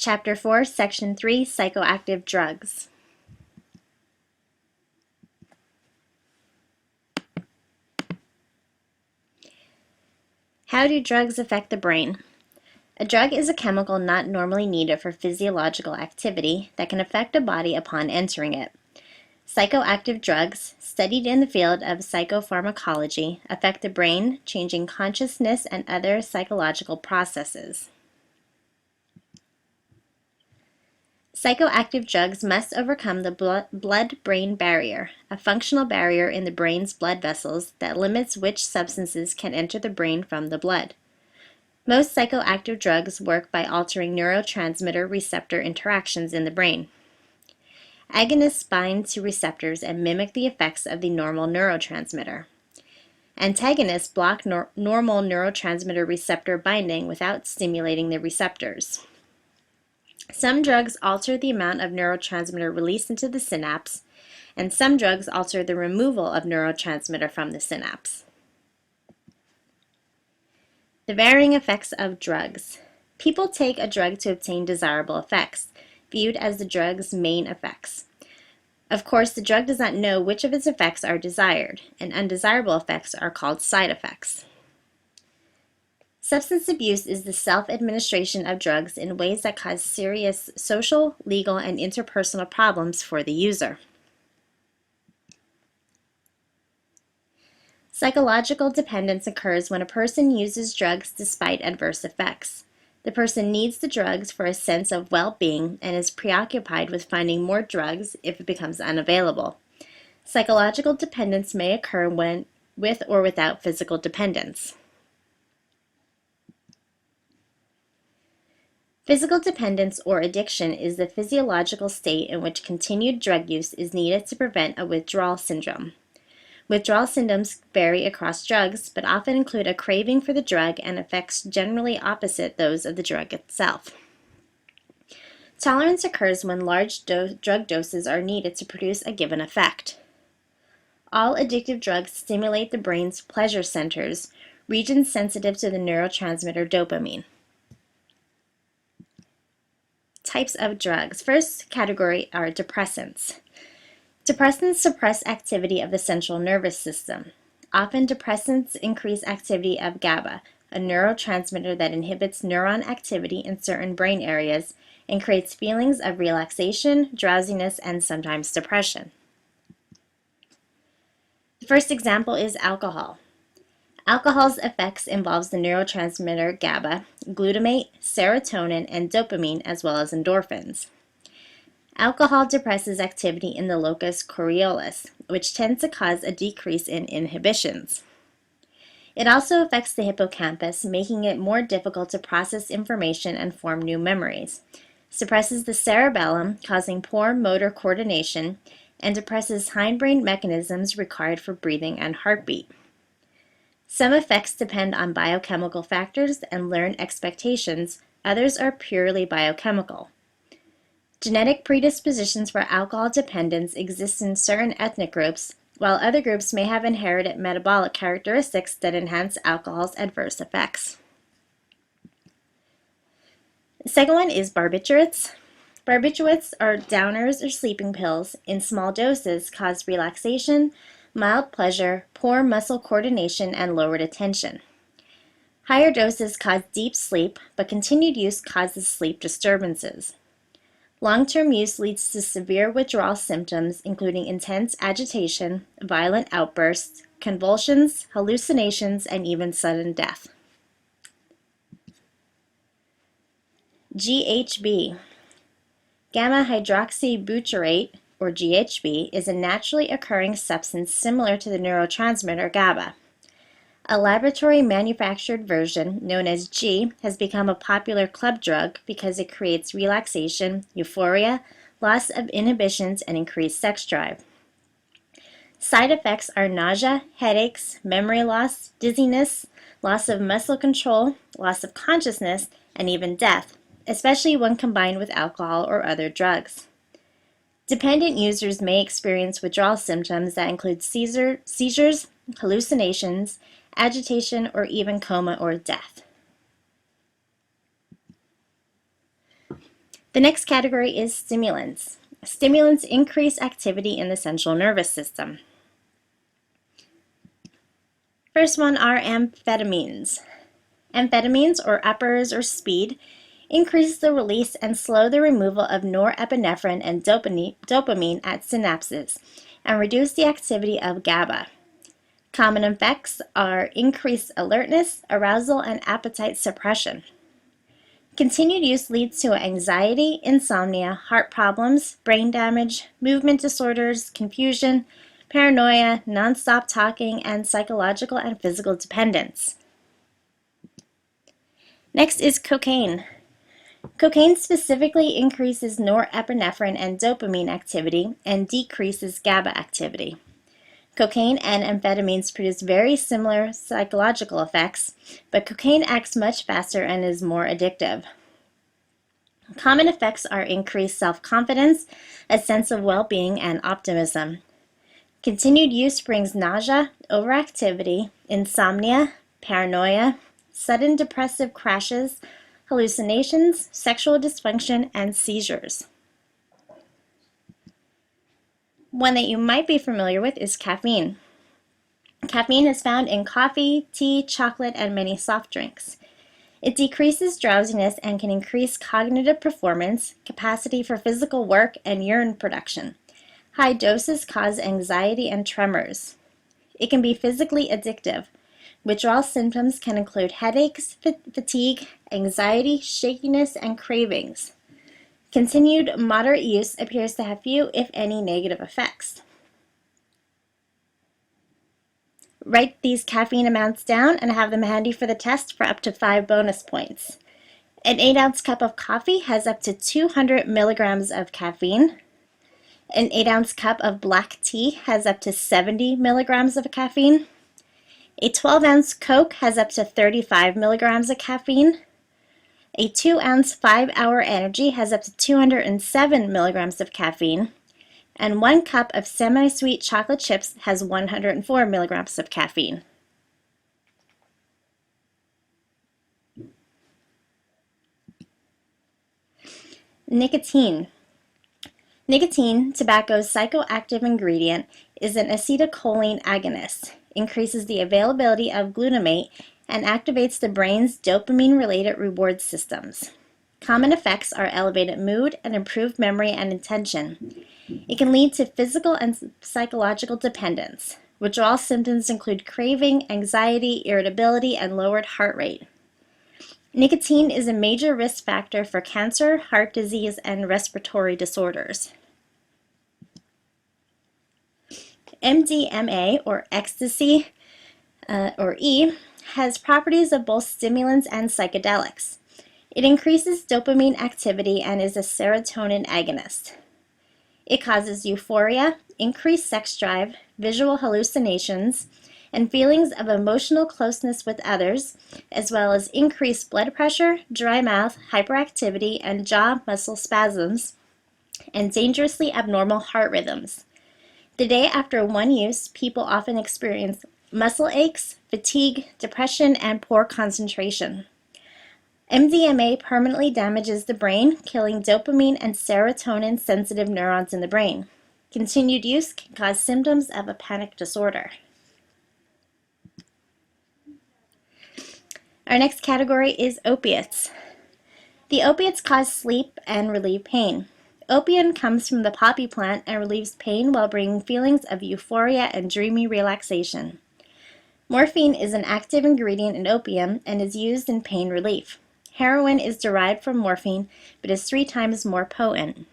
Chapter 4, Section 3, Psychoactive Drugs. How do drugs affect the brain? A drug is a chemical not normally needed for physiological activity that can affect a body upon entering it. Psychoactive drugs, studied in the field of psychopharmacology, affect the brain, changing consciousness and other psychological processes. Psychoactive drugs must overcome the blood-brain barrier, a functional barrier in the brain's blood vessels that limits which substances can enter the brain from the blood. Most psychoactive drugs work by altering neurotransmitter receptor interactions in the brain. Agonists bind to receptors and mimic the effects of the normal neurotransmitter. Antagonists block normal neurotransmitter receptor binding without stimulating the receptors. Some drugs alter the amount of neurotransmitter released into the synapse, and some drugs alter the removal of neurotransmitter from the synapse. The varying effects of drugs. People take a drug to obtain desirable effects, viewed as the drug's main effects. Of course, the drug does not know which of its effects are desired, and undesirable effects are called side effects. Substance abuse is the self-administration of drugs in ways that cause serious social, legal, and interpersonal problems for the user. Psychological dependence occurs when a person uses drugs despite adverse effects. The person needs the drugs for a sense of well-being and is preoccupied with finding more drugs if it becomes unavailable. Psychological dependence may occur with or without physical dependence. Physical dependence or addiction is the physiological state in which continued drug use is needed to prevent a withdrawal syndrome. Withdrawal symptoms vary across drugs, but often include a craving for the drug and effects generally opposite those of the drug itself. Tolerance occurs when large drug doses are needed to produce a given effect. All addictive drugs stimulate the brain's pleasure centers, regions sensitive to the neurotransmitter dopamine. Types of drugs. First category are depressants. Depressants suppress activity of the central nervous system. Often depressants increase activity of GABA, a neurotransmitter that inhibits neuron activity in certain brain areas and creates feelings of relaxation, drowsiness, and sometimes depression. The first example is alcohol. Alcohol's effects involves the neurotransmitter GABA, glutamate, serotonin, and dopamine, as well as endorphins. Alcohol depresses activity in the locus coeruleus, which tends to cause a decrease in inhibitions. It also affects the hippocampus, making it more difficult to process information and form new memories, suppresses the cerebellum, causing poor motor coordination, and depresses hindbrain mechanisms required for breathing and heartbeat. Some effects depend on biochemical factors and learned expectations, others are purely biochemical. Genetic predispositions for alcohol dependence exist in certain ethnic groups, while other groups may have inherited metabolic characteristics that enhance alcohol's adverse effects. The second one is barbiturates. Barbiturates are downers or sleeping pills. In small doses, cause relaxation, mild pleasure, poor muscle coordination, and lowered attention. Higher doses cause deep sleep, but continued use causes sleep disturbances. Long-term use leads to severe withdrawal symptoms, including intense agitation, violent outbursts, convulsions, hallucinations, and even sudden death. GHB. Gamma hydroxybutyrate, or GHB, is a naturally occurring substance similar to the neurotransmitter GABA. A laboratory-manufactured version, known as G, has become a popular club drug because it creates relaxation, euphoria, loss of inhibitions, and increased sex drive. Side effects are nausea, headaches, memory loss, dizziness, loss of muscle control, loss of consciousness, and even death, especially when combined with alcohol or other drugs. Dependent users may experience withdrawal symptoms that include seizures, hallucinations, agitation, or even coma or death. The next category is stimulants. Stimulants increase activity in the central nervous system. First one are amphetamines. Amphetamines, or uppers or speed, increase the release and slow the removal of norepinephrine and dopamine at synapses and reduce the activity of GABA. Common effects are increased alertness, arousal, and appetite suppression. Continued use leads to anxiety, insomnia, heart problems, brain damage, movement disorders, confusion, paranoia, nonstop talking, and psychological and physical dependence. Next is cocaine. Cocaine specifically increases norepinephrine and dopamine activity and decreases GABA activity. Cocaine and amphetamines produce very similar psychological effects, but cocaine acts much faster and is more addictive. Common effects are increased self-confidence, a sense of well-being, and optimism. Continued use brings nausea, overactivity, insomnia, paranoia, sudden depressive crashes, hallucinations, sexual dysfunction, and seizures. One that you might be familiar with is caffeine. Caffeine is found in coffee, tea, chocolate, and many soft drinks. It decreases drowsiness and can increase cognitive performance, capacity for physical work, and urine production. High doses cause anxiety and tremors. It can be physically addictive. Withdrawal symptoms can include headaches, fatigue, anxiety, shakiness, and cravings. Continued moderate use appears to have few, if any, negative effects. Write these caffeine amounts down and have them handy for the test for up to 5 bonus points. An 8-ounce cup of coffee has up to 200 milligrams of caffeine. An 8-ounce cup of black tea has up to 70 milligrams of caffeine. A 12-ounce Coke has up to 35 milligrams of caffeine. A 2-ounce 5-hour Energy has up to 207 milligrams of caffeine. And 1 cup of semi-sweet chocolate chips has 104 milligrams of caffeine. Nicotine. Nicotine, tobacco's psychoactive ingredient, is an acetylcholine agonist, increases the availability of glutamate, and activates the brain's dopamine-related reward systems. Common effects are elevated mood and improved memory and attention. It can lead to physical and psychological dependence. Withdrawal symptoms include craving, anxiety, irritability, and lowered heart rate. Nicotine is a major risk factor for cancer, heart disease, and respiratory disorders. MDMA, or ecstasy, or E, has properties of both stimulants and psychedelics. It increases dopamine activity and is a serotonin agonist. It causes euphoria, increased sex drive, visual hallucinations, and feelings of emotional closeness with others, as well as increased blood pressure, dry mouth, hyperactivity, and jaw muscle spasms, and dangerously abnormal heart rhythms. The day after one use, people often experience muscle aches, fatigue, depression, and poor concentration. MDMA permanently damages the brain, killing dopamine and serotonin-sensitive neurons in the brain. Continued use can cause symptoms of a panic disorder. Our next category is opiates. The opiates cause sleep and relieve pain. Opium comes from the poppy plant and relieves pain while bringing feelings of euphoria and dreamy relaxation. Morphine is an active ingredient in opium and is used in pain relief. Heroin is derived from morphine, but is 3 times more potent.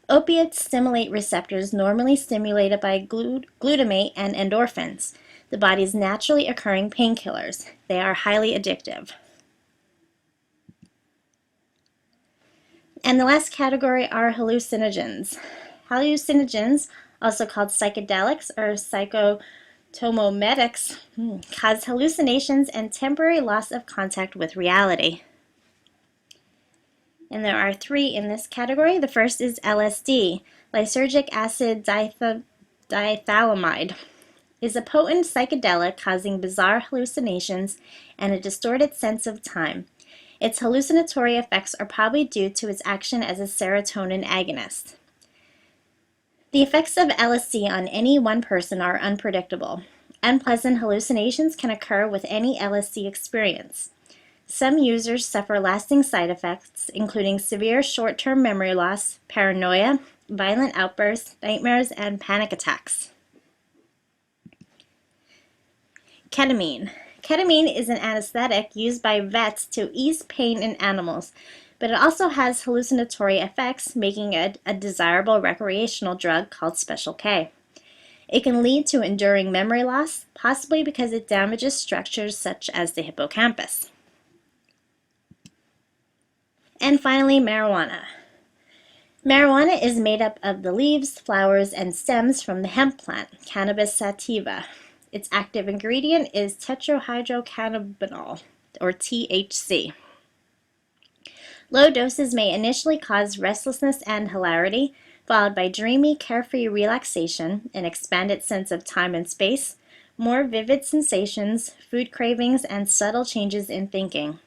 Opiates stimulate receptors normally stimulated by glutamate and endorphins, the body's naturally occurring painkillers. They are highly addictive. And the last category are hallucinogens. Hallucinogens, also called psychedelics or psychotomimetics, cause hallucinations and temporary loss of contact with reality. And there are 3 in this category. The first is LSD, lysergic acid diethylamide. Is a potent psychedelic causing bizarre hallucinations and a distorted sense of time. Its hallucinatory effects are probably due to its action as a serotonin agonist. The effects of LSD on any one person are unpredictable. Unpleasant hallucinations can occur with any LSD experience. Some users suffer lasting side effects, including severe short-term memory loss, paranoia, violent outbursts, nightmares, and panic attacks. Ketamine. Ketamine is an anesthetic used by vets to ease pain in animals, but it also has hallucinatory effects, making it a desirable recreational drug called Special K. It can lead to enduring memory loss, possibly because it damages structures such as the hippocampus. And finally, marijuana. Marijuana is made up of the leaves, flowers, and stems from the hemp plant, Cannabis sativa. Its active ingredient is tetrahydrocannabinol, or THC. Low doses may initially cause restlessness and hilarity, followed by dreamy, carefree relaxation, an expanded sense of time and space, more vivid sensations, food cravings, and subtle changes in thinking.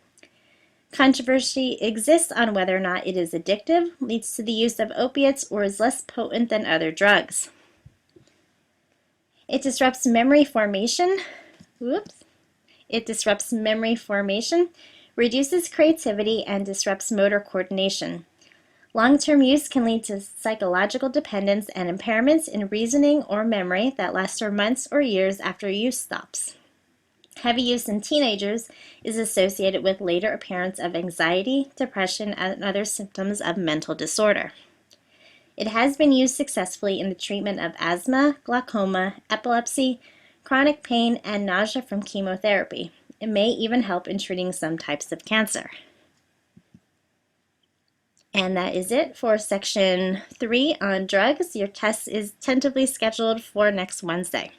Controversy exists on whether or not it is addictive, leads to the use of opiates, or is less potent than other drugs. It disrupts memory formation. It disrupts memory formation, reduces creativity, and disrupts motor coordination. Long-term use can lead to psychological dependence and impairments in reasoning or memory that last for months or years after use stops. Heavy use in teenagers is associated with later appearance of anxiety, depression, and other symptoms of mental disorder. It has been used successfully in the treatment of asthma, glaucoma, epilepsy, chronic pain, and nausea from chemotherapy. It may even help in treating some types of cancer. And that is it for section 3 on drugs. Your test is tentatively scheduled for next Wednesday.